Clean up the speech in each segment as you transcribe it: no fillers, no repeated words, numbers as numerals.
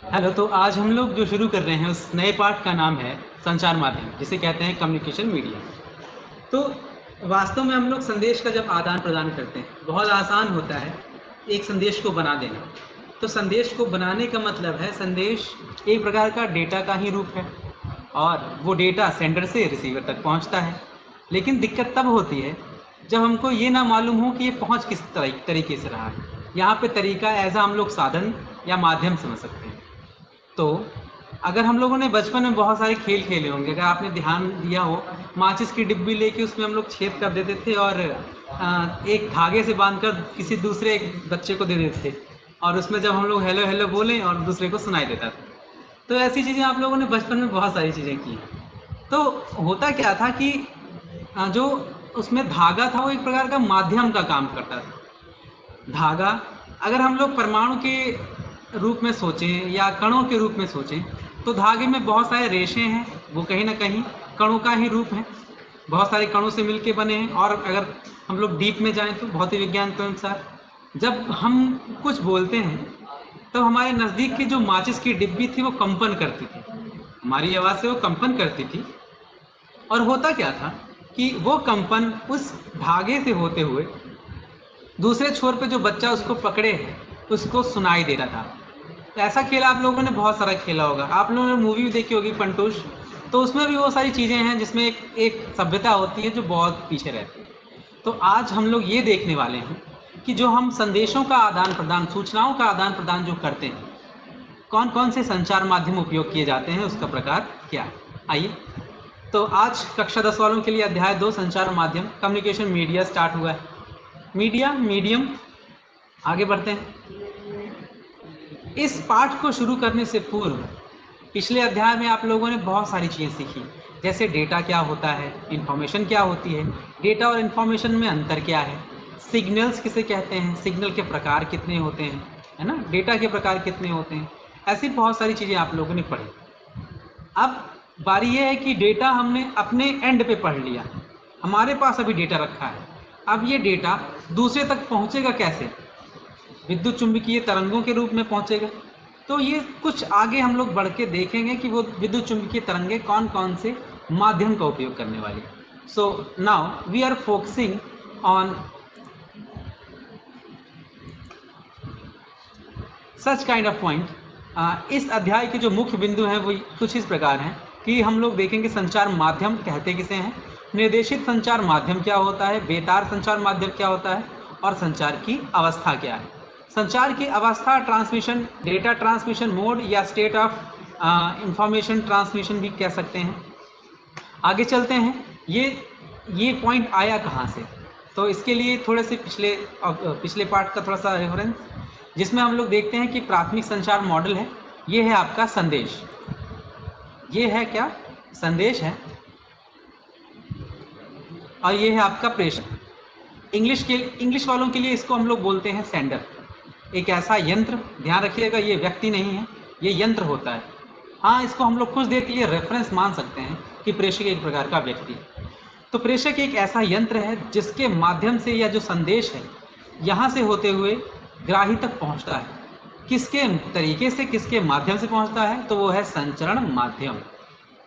Hello. तो आज हम लोग जो शुरू कर रहे हैं उस नए पाठ का नाम है संचार माध्यम, जिसे कहते हैं कम्युनिकेशन मीडिया। तो वास्तव में हम लोग संदेश का जब आदान प्रदान करते हैं, बहुत आसान होता है एक संदेश को बना देना। तो संदेश को बनाने का मतलब है, संदेश एक प्रकार का डेटा का ही रूप है और वो डेटा सेंडर से रिसीवर तक पहुंचता है। लेकिन दिक्कत तब होती है जब हमको ये ना मालूम हो कि ये पहुंच किस तरीके से रहा है। यहाँ पे तरीका एज हम लोग साधन या माध्यम समझ सकते हैं। तो अगर हम लोगों ने बचपन में बहुत सारे खेल खेले होंगे, अगर आपने ध्यान दिया हो, माचिस की डिब्बी लेके उसमें हम लोग छेद कर देते थे और एक धागे से बांधकर किसी दूसरे एक बच्चे को दे देते थे, और उसमें जब हम लोग हेलो हेलो बोलें और दूसरे को सुनाई देता था। तो ऐसी चीज़ें आप लोगों ने बचपन में बहुत सारी चीज़ें की। तो होता क्या था कि जो उसमें धागा था वो एक प्रकार का माध्यम का काम करता था। धागा, अगर हम लोग परमाणु के रूप में सोचें या कणों के रूप में सोचें, तो धागे में बहुत सारे रेशे हैं, वो कहीं ना कहीं कणों का ही रूप है, बहुत सारे कणों से मिलके बने हैं। और अगर हम लोग डीप में जाएं तो भौतिक विज्ञान के अनुसार जब हम कुछ बोलते हैं तो हमारे नज़दीक की जो माचिस की डिब्बी थी वो कंपन करती थी, हमारी आवाज़ से वो कंपन करती थी। और होता क्या था कि वो कंपन उस धागे से होते हुए दूसरे छोर पे जो बच्चा उसको पकड़े है उसको सुनाई दे रहा था। तो ऐसा खेल आप लोगों ने बहुत सारा खेला होगा, आप लोगों ने मूवी भी देखी होगी पंटूश। तो उसमें भी वो सारी चीज़ें हैं जिसमें एक सभ्यता होती है जो बहुत पीछे रहती है। तो आज हम लोग ये देखने वाले हैं कि जो हम संदेशों का आदान प्रदान, सूचनाओं का आदान प्रदान जो करते हैं, कौन कौन से संचार माध्यम उपयोग किए जाते हैं, उसका प्रकार क्या है। आइए, तो आज कक्षा 10 वालों के लिए अध्याय 2 संचार माध्यम कम्युनिकेशन मीडिया स्टार्ट हुआ है। मीडिया मीडियम, आगे बढ़ते हैं। इस पाठ को शुरू करने से पूर्व पिछले अध्याय में आप लोगों ने बहुत सारी चीज़ें सीखी, जैसे डेटा क्या होता है, इन्फॉर्मेशन क्या होती है, डेटा और इन्फॉर्मेशन में अंतर क्या है, सिग्नल्स किसे कहते हैं, सिग्नल के प्रकार कितने होते हैं, है ना, डेटा के प्रकार कितने होते हैं। ऐसी बहुत सारी चीज़ें आप लोगों ने पढ़ी। अब बारी यह है कि डेटा हमने अपने एंड पे पढ़ लिया, हमारे पास अभी डेटा रखा है। अब ये डेटा दूसरे तक पहुंचेगा कैसे? विद्युत चुंबकीय तरंगों के रूप में पहुंचेगा। तो ये कुछ आगे हम लोग बढ़ के देखेंगे कि वो विद्युत चुंबकीय तरंगे कौन कौन से माध्यम का उपयोग करने वाली। So now we are focusing on such kind of point. इस अध्याय के जो मुख्य बिंदु हैं वो कुछ इस प्रकार हैं कि हम लोग देखेंगे संचार माध्यम कहते किसे हैं, निर्देशित संचार माध्यम क्या होता है, बेतार संचार माध्यम क्या होता है, और संचार की अवस्था क्या है। संचार की अवस्था ट्रांसमिशन, डेटा ट्रांसमिशन मोड या स्टेट ऑफ इंफॉर्मेशन ट्रांसमिशन भी कह सकते हैं। आगे चलते हैं, ये पॉइंट आया कहाँ से। तो इसके लिए थोड़े से पिछले पार्ट का थोड़ा सा रेफरेंस, जिसमें हम लोग देखते हैं कि प्राथमिक संचार मॉडल है, ये है आपका संदेश, ये है क्या, संदेश है, और ये है आपका प्रेषक। इंग्लिश वालों के लिए इसको हम लोग बोलते हैं सेंडर। एक ऐसा यंत्र, ध्यान रखिएगा ये व्यक्ति नहीं है, ये यंत्र होता है। हाँ, इसको हम लोग कुछ देर के लिए रेफरेंस मान सकते हैं कि प्रेषक एक प्रकार का व्यक्ति है। तो प्रेषक एक ऐसा यंत्र है जिसके माध्यम से यह जो संदेश है यहाँ से होते हुए ग्राही तक पहुँचता है। किसके तरीके से, किसके माध्यम से पहुँचता है, तो वो है संचरण माध्यम।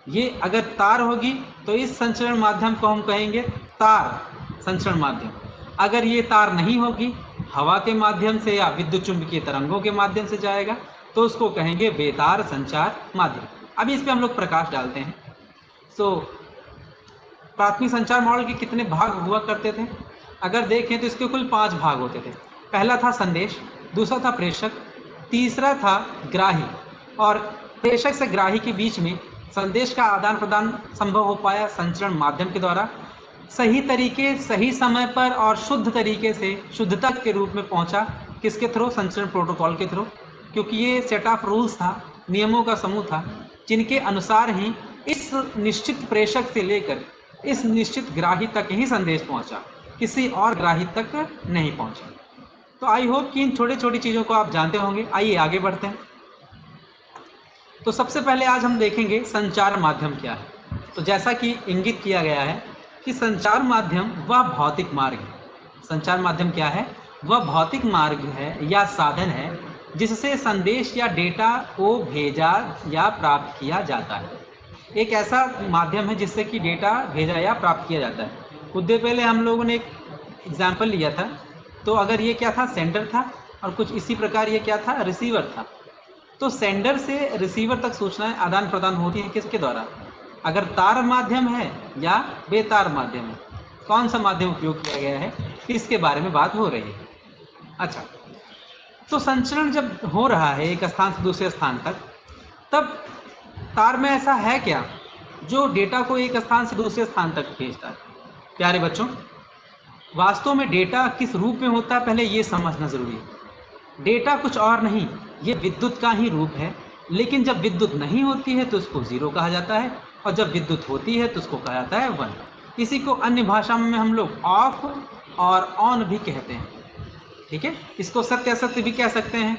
ये अगर तार होगी तो इस संचरण माध्यम को हम कहेंगे तार संचरण माध्यम। अगर ये तार नहीं होगी, हवा के माध्यम से या विद्युत चुंबकीय तरंगों के माध्यम से जाएगा, तो उसको कहेंगे बेतार संचार माध्यम। अभी इस पे हम लोग प्रकाश डालते हैं। सो प्राथमिक संचार मॉडल के कितने भाग हुआ करते थे? अगर देखें तो इसके कुल 5 भाग होते थे। पहला था संदेश, दूसरा था प्रेषक, तीसरा था ग्राही, और प्रेषक से ग्राही के बीच में संदेश का आदान प्रदान संभव हो पाया संचरण माध्यम के द्वारा, सही तरीके, सही समय पर और शुद्ध तरीके से शुद्धता के रूप में पहुंचा। किसके थ्रू? संचरण प्रोटोकॉल के थ्रू, क्योंकि ये सेट ऑफ रूल्स था, नियमों का समूह था, जिनके अनुसार ही इस निश्चित प्रेषक से लेकर इस निश्चित ग्राही तक ही संदेश पहुंचा, किसी और ग्राही तक नहीं पहुंचा। तो आई होप कि इन छोटी छोटी चीज़ों को आप जानते होंगे। आइए आगे बढ़ते हैं। तो सबसे पहले आज हम देखेंगे संचार माध्यम क्या है। तो जैसा कि इंगित किया गया है कि संचार माध्यम वह भौतिक मार्ग है। संचार माध्यम क्या है? वह भौतिक मार्ग है या साधन है जिससे संदेश या डेटा को भेजा या प्राप्त किया जाता है। एक ऐसा माध्यम है जिससे कि डेटा भेजा या प्राप्त किया जाता है। कुछ देर पहले हम लोगों ने एक एग्जाम्पल लिया था, तो अगर ये क्या था, सेंडर था, और कुछ इसी प्रकार ये क्या था, रिसीवर था। तो सेंडर से रिसीवर तक सूचनाएं आदान प्रदान होती हैं किसके द्वारा, अगर तार माध्यम है या बेतार माध्यम है, कौन सा माध्यम उपयोग किया गया है, इसके बारे में बात हो रही है। अच्छा, तो संचरण जब हो रहा है एक स्थान से दूसरे स्थान तक, तब तार में ऐसा है क्या जो डेटा को एक स्थान से दूसरे स्थान तक भेजता है। प्यारे बच्चों, वास्तव में डेटा किस रूप में होता है, पहले ये समझना जरूरी है। डेटा कुछ और नहीं, ये विद्युत का ही रूप है। लेकिन जब विद्युत नहीं होती है तो उसको जीरो कहा जाता है, और जब विद्युत होती है तो उसको कहा जाता है वन। इसी को अन्य भाषा में हम लोग ऑफ और ऑन भी कहते हैं। ठीक है, इसको सत्य असत्य भी कह सकते हैं।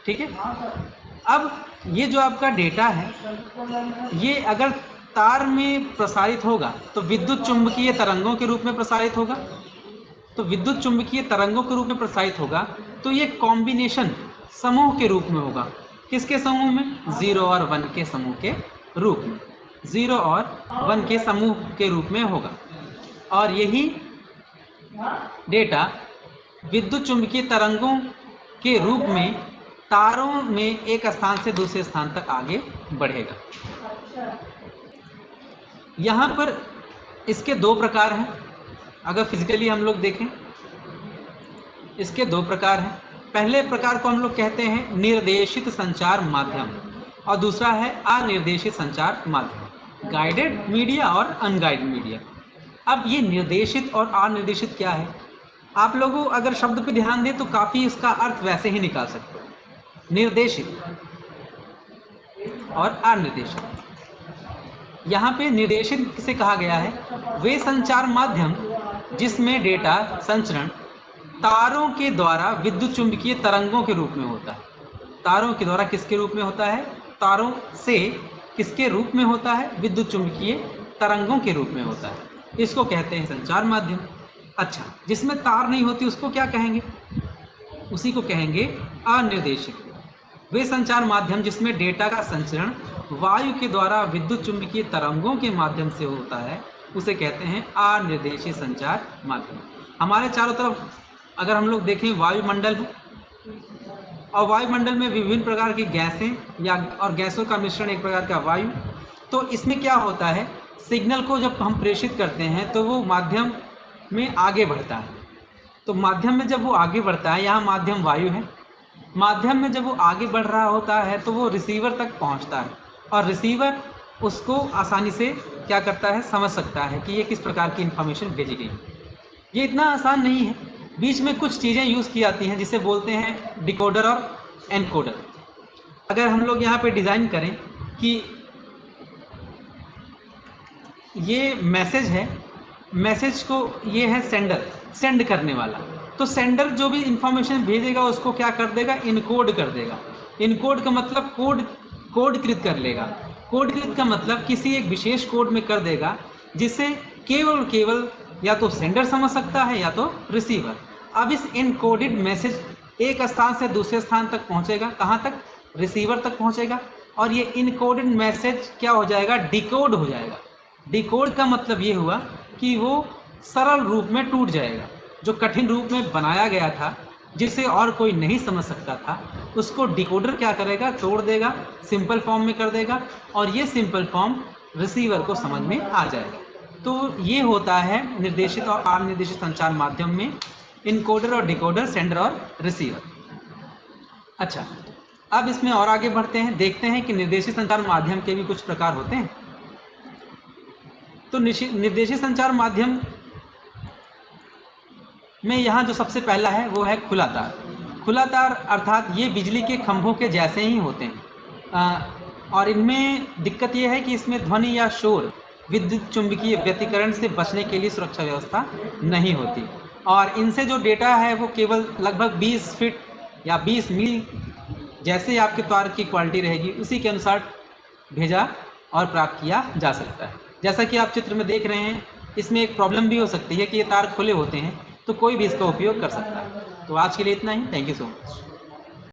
ठीक है, अब ये जो आपका डेटा है, ये अगर तार में प्रसारित होगा तो विद्युत चुंबकीय तरंगों के रूप में प्रसारित होगा। तो विद्युत चुंबकीय तरंगों के रूप में प्रसारित होगा, तो ये कॉम्बिनेशन समूह के रूप में होगा। किसके समूह में, 0 और 1 के समूह के रूप में, 0 और 1 के समूह के रूप में होगा। और यही डेटा विद्युत चुंबकीय तरंगों के रूप में तारों में एक स्थान से दूसरे स्थान तक आगे बढ़ेगा। यहाँ पर इसके दो प्रकार हैं। अगर फिजिकली हम लोग देखें, इसके दो प्रकार हैं। पहले प्रकार को हम लोग कहते हैं निर्देशित संचार माध्यम, और दूसरा है अनिर्देशित संचार माध्यम, गाइडेड मीडिया और अनगाइडेड मीडिया। अब ये निर्देशित और अनिर्देशित क्या है, आप लोगों अगर शब्द पे ध्यान दें तो काफी इसका अर्थ वैसे ही निकाल सकते हो, निर्देशित और अनिर्देशित। यहाँ पे निर्देशित किसे कहा गया है, वे संचार माध्यम जिसमें डेटा संचरण तारों के द्वारा विद्युत चुंबकीय तरंगों के रूप में होता है। तारों के द्वारा किसके रूप में होता है, तारों से किसके रूप में होता है, विद्युत चुंबकीय तरंगों के रूप में होता है। इसको कहते हैं संचार माध्यम। अच्छा, जिसमें तार नहीं होती उसको क्या कहेंगे, उसी को कहेंगे अनिर्देशित। वे संचार माध्यम जिसमें डेटा का संचरण वायु के द्वारा विद्युत चुंबकीय तरंगों के माध्यम से होता है, उसे कहते हैं अनिर्देशित संचार माध्यम। हमारे चारों तरफ अगर हम लोग देखें वायुमंडल है, और वायुमंडल में विभिन्न प्रकार की गैसें या और गैसों का मिश्रण एक प्रकार का वायु। तो इसमें क्या होता है, सिग्नल को जब हम प्रेषित करते हैं तो वो माध्यम में आगे बढ़ता है। तो माध्यम में जब वो आगे बढ़ता है, यहाँ माध्यम वायु है, माध्यम में जब वो आगे बढ़ रहा होता है तो वो रिसीवर तक पहुँचता है, और रिसीवर उसको आसानी से क्या करता है, समझ सकता है कि ये किस प्रकार की इंफॉर्मेशन भेजी गई। ये इतना आसान नहीं है, बीच में कुछ चीज़ें यूज़ की जाती हैं जिसे बोलते हैं डिकोडर और एनकोडर। अगर हम लोग यहाँ पे डिज़ाइन करें कि ये मैसेज है, मैसेज को ये है सेंडर, सेंड करने वाला, तो सेंडर जो भी इंफॉर्मेशन भेजेगा उसको क्या कर देगा, इनकोड कर देगा। इनकोड का मतलब कोडकृत कर लेगा। कोडकृत का मतलब किसी एक विशेष कोड में कर देगा जिसे केवल या तो सेंडर समझ सकता है या तो रिसीवर। अब इस इनकोडेड मैसेज एक स्थान से दूसरे स्थान तक पहुंचेगा, कहां तक, रिसीवर तक पहुंचेगा, और ये इनकोडेड मैसेज क्या हो जाएगा, डिकोड हो जाएगा। डिकोड का मतलब ये हुआ कि वो सरल रूप में टूट जाएगा। जो कठिन रूप में बनाया गया था, जिसे और कोई नहीं समझ सकता था, उसको डिकोडर क्या करेगा, तोड़ देगा, सिंपल फॉर्म में कर देगा, और ये सिंपल फॉर्म रिसीवर को समझ में आ जाएगा। तो ये होता है निर्देशित और अनिर्देशित संचार माध्यम में इनकोडर और डिकोडर, सेंडर और रिसीवर। अच्छा, अब इसमें और आगे बढ़ते हैं, देखते हैं कि निर्देशित संचार माध्यम के भी कुछ प्रकार होते हैं। तो निर्देशित संचार माध्यम में यहाँ जो सबसे पहला है वो है खुला तार। खुला तार अर्थात ये बिजली के खंभों के जैसे ही होते हैं, और इनमें दिक्कत ये है कि इसमें ध्वनि या शोर विद्युत चुंबकीय व्यतिकरण से बचने के लिए सुरक्षा व्यवस्था नहीं होती, और इनसे जो डेटा है वो केवल लगभग 20 फीट या 20 मील जैसे आपके तार की क्वालिटी रहेगी उसी के अनुसार भेजा और प्राप्त किया जा सकता है। जैसा कि आप चित्र में देख रहे हैं, इसमें एक प्रॉब्लम भी हो सकती है कि ये तार खुले होते हैं, तो कोई भी इसका उपयोग कर सकता है। तो आज के लिए इतना ही। Thank you so much.